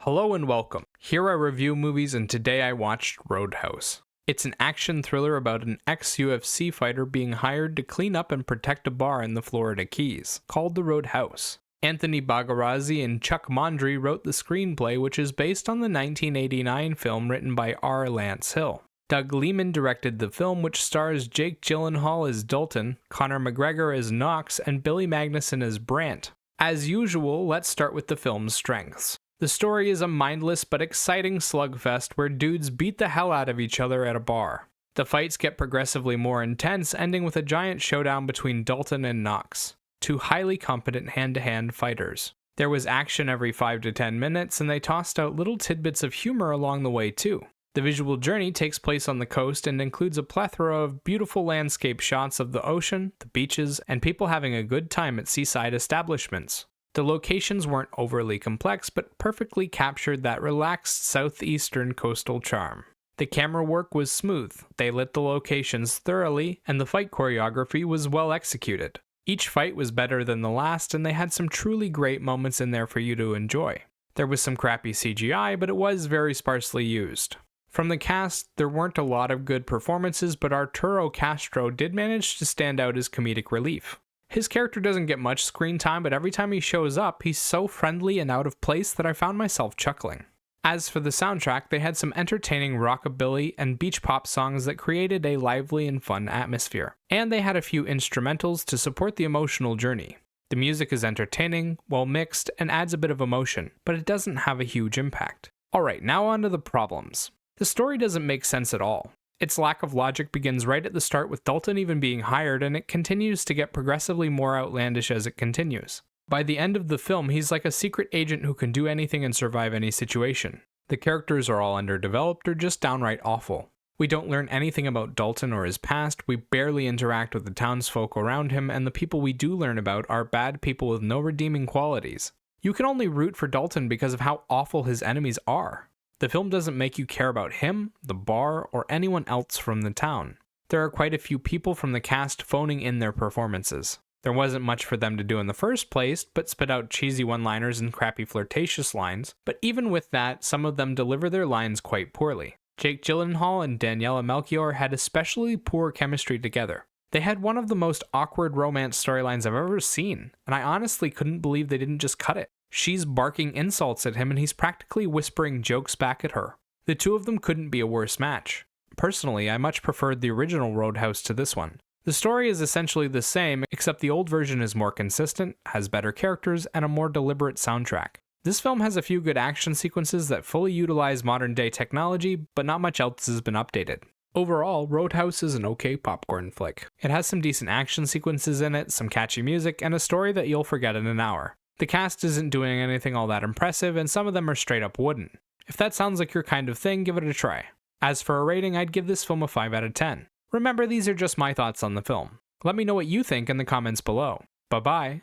Hello and welcome. Here I review movies and today I watched Roadhouse. It's an action thriller about an ex-UFC fighter being hired to clean up and protect a bar in the Florida Keys, called the Roadhouse. Anthony Bagarazzi and Chuck Mondry wrote the screenplay, which is based on the 1989 film written by R. Lance Hill. Doug Liman directed the film, which stars Jake Gyllenhaal as Dalton, Conor McGregor as Knox, and Billy Magnuson as Brandt. As usual, let's start with the film's strengths. The story is a mindless but exciting slugfest where dudes beat the hell out of each other at a bar. The fights get progressively more intense, ending with a giant showdown between Dalton and Knox, two highly competent hand-to-hand fighters. There was action every 5 to 10 minutes, and they tossed out little tidbits of humor along the way too. The visual journey takes place on the coast and includes a plethora of beautiful landscape shots of the ocean, the beaches, and people having a good time at seaside establishments. The locations weren't overly complex, but perfectly captured that relaxed southeastern coastal charm. The camera work was smooth, they lit the locations thoroughly, and the fight choreography was well executed. Each fight was better than the last, and they had some truly great moments in there for you to enjoy. There was some crappy CGI, but it was very sparsely used. From the cast, there weren't a lot of good performances, but Arturo Castro did manage to stand out as comedic relief. His character doesn't get much screen time, but every time he shows up, he's so friendly and out of place that I found myself chuckling. As for the soundtrack, they had some entertaining rockabilly and beach pop songs that created a lively and fun atmosphere. And they had a few instrumentals to support the emotional journey. The music is entertaining, well mixed, and adds a bit of emotion, but it doesn't have a huge impact. Alright, now on to the problems. The story doesn't make sense at all. Its lack of logic begins right at the start with Dalton even being hired, and it continues to get progressively more outlandish as it continues. By the end of the film, he's like a secret agent who can do anything and survive any situation. The characters are all underdeveloped or just downright awful. We don't learn anything about Dalton or his past, we barely interact with the townsfolk around him, and the people we do learn about are bad people with no redeeming qualities. You can only root for Dalton because of how awful his enemies are. The film doesn't make you care about him, the bar, or anyone else from the town. There are quite a few people from the cast phoning in their performances. There wasn't much for them to do in the first place, but spit out cheesy one-liners and crappy flirtatious lines, but even with that, some of them deliver their lines quite poorly. Jake Gyllenhaal and Daniela Melchior had especially poor chemistry together. They had one of the most awkward romance storylines I've ever seen, and I honestly couldn't believe they didn't just cut it. She's barking insults at him and he's practically whispering jokes back at her. The two of them couldn't be a worse match. Personally, I much preferred the original Roadhouse to this one. The story is essentially the same, except the old version is more consistent, has better characters, and a more deliberate soundtrack. This film has a few good action sequences that fully utilize modern day technology, but not much else has been updated. Overall, Roadhouse is an okay popcorn flick. It has some decent action sequences in it, some catchy music, and a story that you'll forget in an hour. The cast isn't doing anything all that impressive, and some of them are straight up wooden. If that sounds like your kind of thing, give it a try. As for a rating, I'd give this film a 5 out of 10. Remember, these are just my thoughts on the film. Let me know what you think in the comments below. Bye-bye.